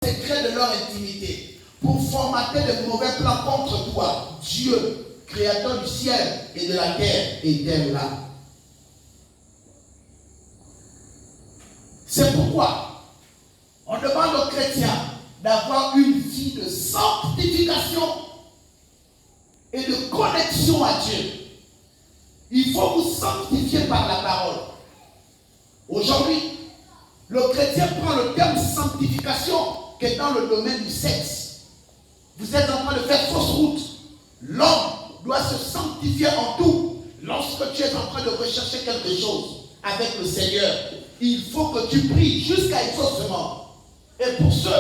secret de leur intimité pour formater de mauvais plans contre toi, Dieu, créateur du ciel et de la terre, est-elle là? C'est pourquoi on demande aux chrétiens d'avoir une vie de sanctification et de connexion à Dieu. Il faut vous sanctifier par la parole. Aujourd'hui, le chrétien prend le terme sanctification qui est dans le domaine du sexe. Vous êtes en train de faire fausse route. L'homme doit se sanctifier en tout. Lorsque tu es en train de rechercher quelque chose avec le Seigneur, il faut que tu pries jusqu'à exaucement. Et pour ce,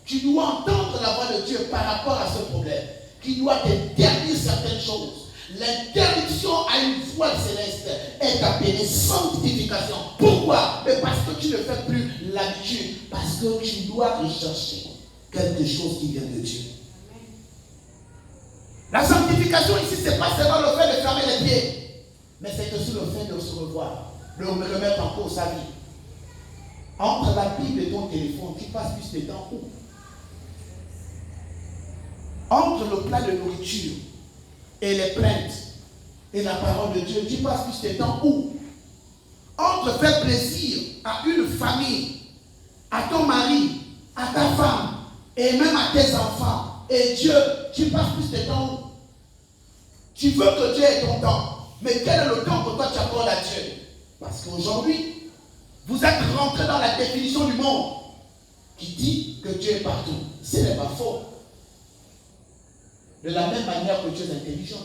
tu dois entendre la voix de Dieu par rapport à ce problème, qui doit t'interdire certaines choses. L'interdiction à une voix céleste est appelée sanctification. Pourquoi? Mais parce que tu ne fais plus l'habitude. Parce que tu dois rechercher quelque chose qui vient de Dieu. La sanctification ici, ce n'est pas seulement le fait de fermer les pieds, mais c'est aussi le fait de se revoir, de remettre en cause sa vie. Entre la Bible et ton téléphone, tu passes plus de temps où? Entre le plat de nourriture et les plaintes et la parole de Dieu, tu passes plus de temps où? Entre faire plaisir à une famille, à ton mari, à ta femme et même à tes enfants et Dieu, tu passes plus de temps où? Tu veux que Dieu ait ton temps, mais quel est le temps que toi tu accordes à Dieu? Parce qu'aujourd'hui, vous êtes rentré dans la définition du monde qui dit que Dieu est partout. Ce n'est pas faux. De la même manière que Dieu est intelligent.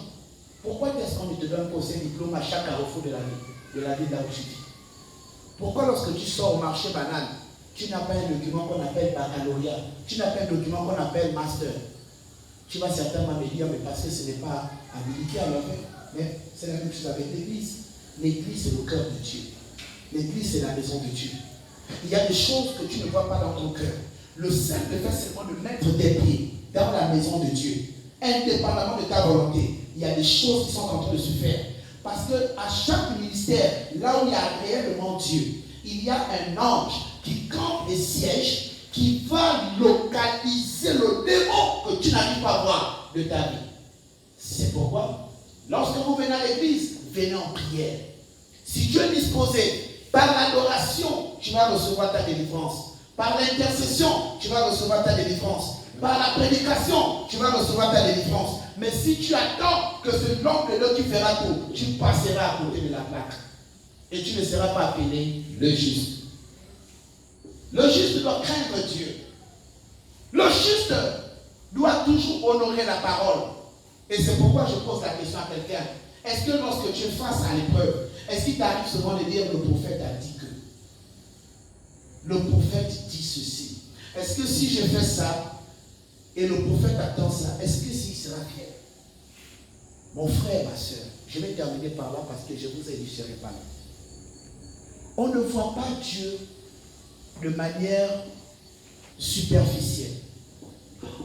Pourquoi est-ce qu'on ne te donne pas ces diplômes à chaque carrefour de la vie là où tu vis? Pourquoi lorsque tu sors au marché banal, tu n'as pas un document qu'on appelle baccalauréat, tu n'as pas un document qu'on appelle master? Tu vas certainement me dire, mais parce que ce n'est pas habilité à le faire. Mais c'est la même chose avec l'Église. L'Église, c'est le cœur de Dieu. L'Église, c'est la maison de Dieu. Il y a des choses que tu ne vois pas dans ton cœur. Le simple fait seulement de mettre tes pieds dans la maison de Dieu, indépendamment de ta volonté, il y a des choses qui sont en train de se faire. Parce qu'à chaque ministère, là où il y a réellement Dieu, il y a un ange qui campe et siège, qui va localiser le démon que tu n'arrives pas à voir de ta vie. C'est pourquoi, lorsque vous venez à l'église, venez en prière. Si Dieu est disposé, par l'adoration, tu vas recevoir ta délivrance. Par l'intercession, tu vas recevoir ta délivrance. Par la prédication, tu vas recevoir ta délivrance. Mais si tu attends que ce nombre de l'eau qui fera tout, tu passeras à côté de la plaque. Et tu ne seras pas appelé le juste. Le juste doit craindre Dieu. Le juste doit toujours honorer la parole. Et c'est pourquoi je pose la question à quelqu'un. Est-ce que lorsque tu es face à l'épreuve, est-ce qu'il t'arrive souvent de dire le prophète a dit que? Le prophète dit ceci. Est-ce que si je fais ça et le prophète attend ça, est-ce que s'il sera fier? Mon frère, ma soeur, je vais terminer par là parce que je vous ai dit, je ne serai pas là. On ne voit pas Dieu de manière superficielle.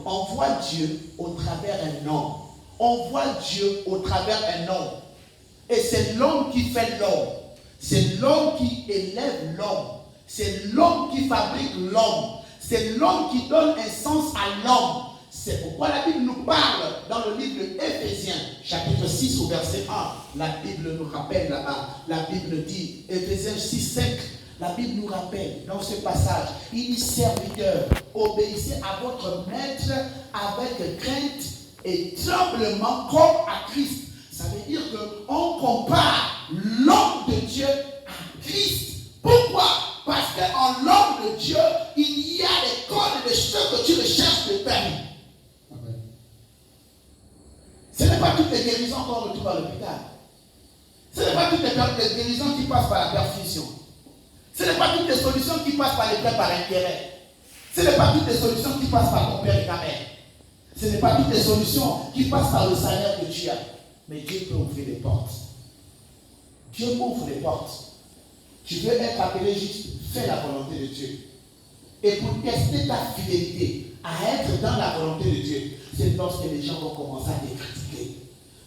On voit Dieu au travers d'un homme. On voit Dieu au travers d'un homme. Et c'est l'homme qui fait l'homme. C'est l'homme qui élève l'homme. C'est l'homme qui fabrique l'homme. C'est l'homme qui donne un sens à l'homme. C'est pourquoi la Bible nous parle dans le livre d'Éphésiens, chapitre 6 au verset 1. La Bible nous rappelle là-bas. La Bible dit, Éphésiens 6, 5. La Bible nous rappelle dans ce passage, il dit, serviteurs, obéissez à votre maître avec crainte et tremblement comme à Christ. Ça veut dire qu'on compare l'homme de Dieu à Christ. Pourquoi? Parce qu'en l'homme de Dieu, il y a les codes de ce que tu recherches de ta vie. Ce n'est pas toutes les guérisons qu'on retrouve à l'hôpital. Ce n'est pas toutes les guérisons qui passent par la perfusion. Ce n'est pas toutes les solutions qui passent par les prêts par intérêt. Ce n'est pas toutes les solutions qui passent par ton père et ta mère. Ce n'est pas toutes les solutions qui passent par le salaire que tu as. Mais Dieu peut ouvrir les portes. Dieu ouvre les portes. Tu veux être appelé juste, fais la volonté de Dieu. Et pour tester ta fidélité à être dans la volonté de Dieu, c'est lorsque les gens vont commencer à te critiquer.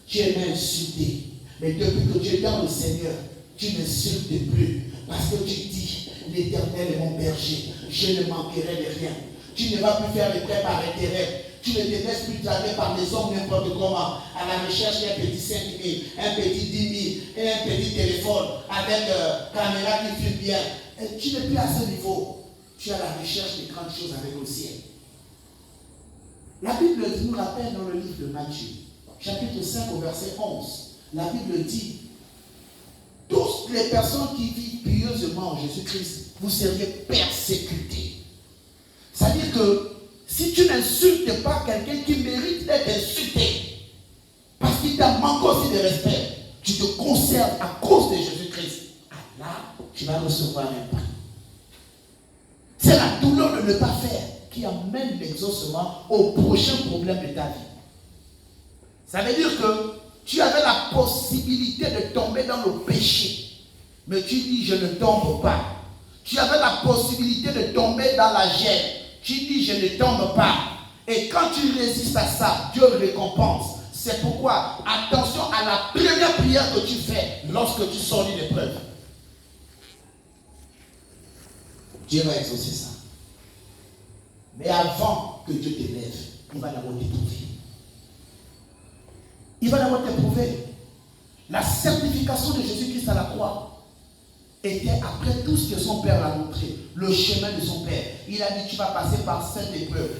Tu es insulté. Mais depuis que tu es dans le Seigneur, tu n'insultes plus. Parce que tu dis, l'Éternel est mon berger, je ne manquerai de rien. Tu ne vas plus faire les prêts par intérêt. Tu ne te laisses plus travailler par les hommes n'importe comment, à la recherche d'un petit 5 000, un petit 10 000, et un petit téléphone avec caméra qui filme bien. Et tu n'es plus à ce niveau. Tu es à la recherche des grandes choses avec le ciel. La Bible nous rappelle dans le livre de Matthieu, chapitre 5 au verset 11. La Bible dit, toutes les personnes qui vivent pieusement en Jésus-Christ, vous seriez persécutés. C'est-à-dire que si tu n'insultes pas quelqu'un qui mérite d'être insulté, parce qu'il t'a manqué aussi de respect, tu te conserves à cause de Jésus-Christ. Là, tu vas recevoir un pain. C'est la douleur de ne pas faire qui amène l'exaucement au prochain problème de ta vie. Ça veut dire que tu avais la possibilité de tomber dans le péché, mais tu dis je ne tombe pas. Tu avais la possibilité de tomber dans la gêne. Tu dis je ne tombe pas. Et quand tu résistes à ça, Dieu récompense. C'est pourquoi, attention à la première prière que tu fais lorsque tu sors d'une épreuve. Dieu va exaucer ça. Mais avant que Dieu t'élève, il va d'abord t'éprouver. Il va d'abord t'éprouver. La certification de Jésus-Christ à la croix était après tout ce que son Père l'a montré, le chemin de son Père. Il a dit, tu vas passer par cette épreuve,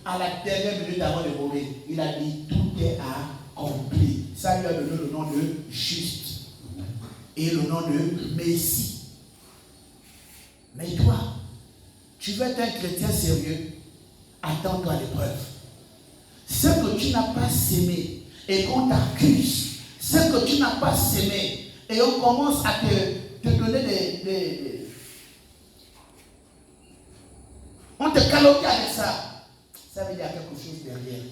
à la dernière minute avant de mourir. Il a dit, tout est accompli. Ça lui a donné le nom de juste et le nom de Messie. Mais toi, tu veux être un chrétien sérieux, attends-toi à l'épreuve. Ce que tu n'as pas sémé et qu'on t'accuse, ce que tu n'as pas sémé, et on commence à te donner on te calomnie avec ça. Ça veut dire quelque chose derrière.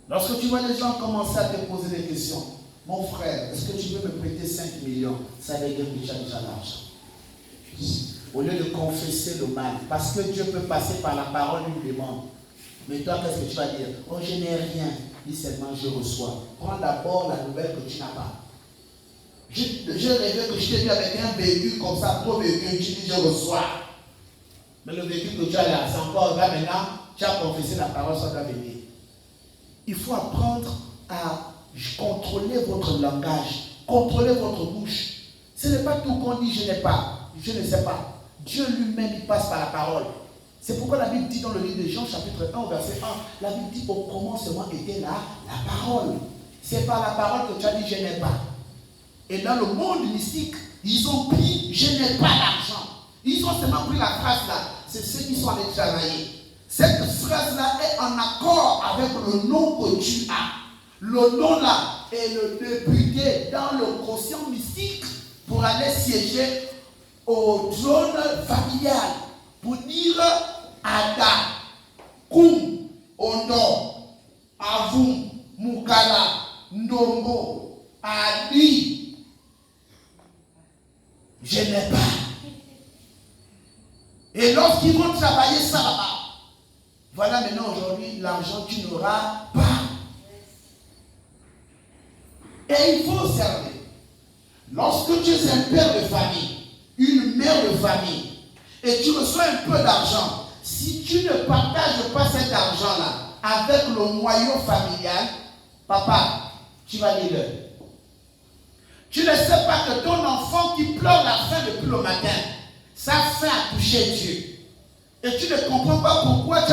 Lorsque tu vois les gens commencer à te poser des questions, mon frère, est-ce que tu veux me prêter 5 millions? Ça veut dire que tu as déjà l'argent. Au lieu de confesser le mal, parce que Dieu peut passer par la parole d'une demande. Mais toi, qu'est-ce que tu vas dire? Oh, je n'ai rien. Dis seulement, je reçois. Prends d'abord la nouvelle que tu n'as pas. Je rêvais que je t'ai vu avec un véhicule comme ça, trop véhicule, tu dis je reçois. Mais le véhicule que tu as là, c'est encore là maintenant, tu as confessé la parole, ça doit venir. Il faut apprendre à contrôler votre langage, contrôler votre bouche. Ce n'est pas tout qu'on dit je n'ai pas, je ne sais pas. Dieu lui-même, il passe par la parole. C'est pourquoi la Bible dit dans le livre de Jean, chapitre 1, verset 1, la Bible dit au commencement était là la parole. C'est par la parole que tu as dit je n'ai pas. Et dans le monde mystique, ils ont pris je n'ai pas d'argent. Ils ont seulement pris la phrase là. C'est ceux qui sont allés travailler. Cette phrase là est en accord avec le nom que tu as. Le nom là est le député dans le quotient mystique pour aller siéger au trône familial. Pour dire Ada, Koum, Ondo, Avum, Mukala, Ndombo, Adi. Je n'ai pas. Et lorsqu'ils vont travailler ça là-bas, voilà maintenant aujourd'hui l'argent tu n'auras pas. Et il faut observer. Lorsque tu es un père de famille, une mère de famille, et tu reçois un peu d'argent, si tu ne partages pas cet argent-là avec le noyau familial, papa, tu vas lire. Tu ne sais pas que ton enfant qui pleure la faim depuis le matin, sa faim a touché Dieu. Et tu ne comprends pas pourquoi tu as